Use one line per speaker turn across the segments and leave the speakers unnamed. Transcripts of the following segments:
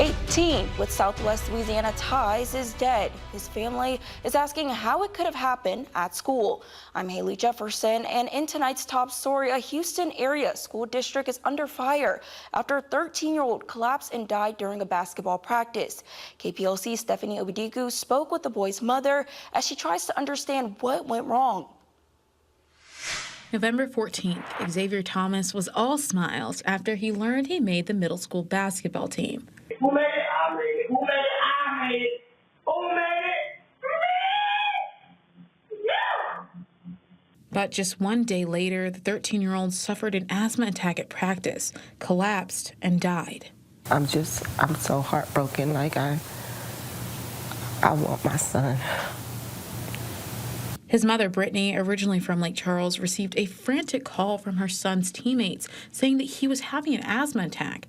A teen with Southwest Louisiana ties is dead. His family is asking how it could have happened at school. I'm Haley Jefferson, and in tonight's top story, a Houston area school district is under fire after a 13-year-old collapsed and died during a basketball practice. KPLC's Stephanie Obidiku spoke with the boy's mother as she tries to understand what went wrong.
November 14th, Xavier Thomas was all smiles after he learned he made the middle school basketball team.
Who made it? I made it. Who made it? I made it. Who made it? Me! Yeah!
But just one day later, the 13-year-old suffered an asthma attack at practice, collapsed, and died.
I'm so heartbroken. Like I want my son.
His mother, Brittany, originally from Lake Charles, received a frantic call from her son's teammates saying that he was having an asthma attack.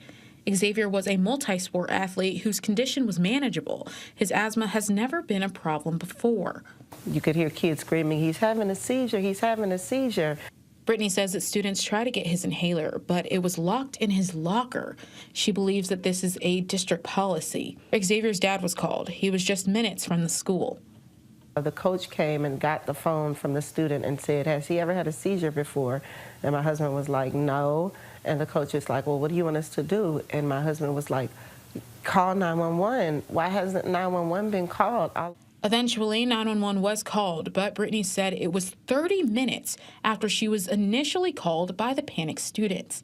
Xavier was a multi-sport athlete whose condition was manageable. His asthma has never been a problem before.
You could hear kids screaming, "He's having a seizure, he's having a seizure."
Brittany says that students try to get his inhaler, but it was locked in his locker. She believes that this is a district policy. Xavier's dad was called. He was just minutes from the school.
The coach came and got the phone from the student and said, "Has he ever had a seizure before?" And my husband was like, "No." And the coach was like, "Well, what do you want us to do?" And my husband was like, "Call 911. Why hasn't 911 been called?"
Eventually, 911 was called, but Brittany said it was 30 minutes after she was initially called by the panicked students.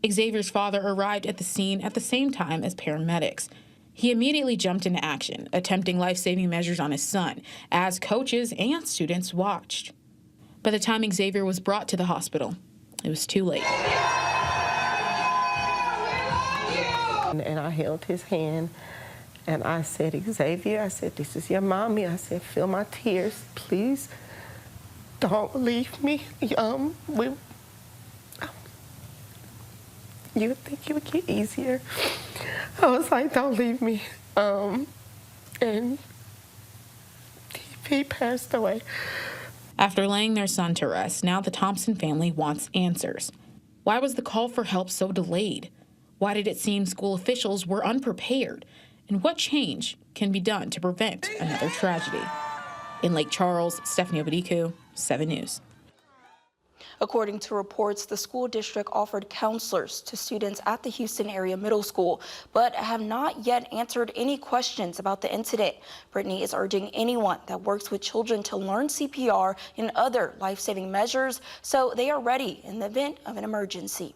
Xavier's father arrived at the scene at the same time as paramedics. He immediately jumped into action, attempting life-saving measures on his son, as coaches and students watched. By the time Xavier was brought to the hospital, it was too late.
And I held his hand, and I said, "Xavier," I said, "this is your mommy." I said, "Feel my tears. Please don't leave me. You would think it would get easier." I was like, "Don't leave me." And he passed away.
After laying their son to rest, now the Thompson family wants answers. Why was the call for help so delayed? Why did it seem school officials were unprepared? And what change can be done to prevent another tragedy? In Lake Charles, Stephanie Obidiku, 7 News.
According to reports, the school district offered counselors to students at the Houston area middle school, but have not yet answered any questions about the incident. Brittany is urging anyone that works with children to learn CPR and other life-saving measures so they are ready in the event of an emergency.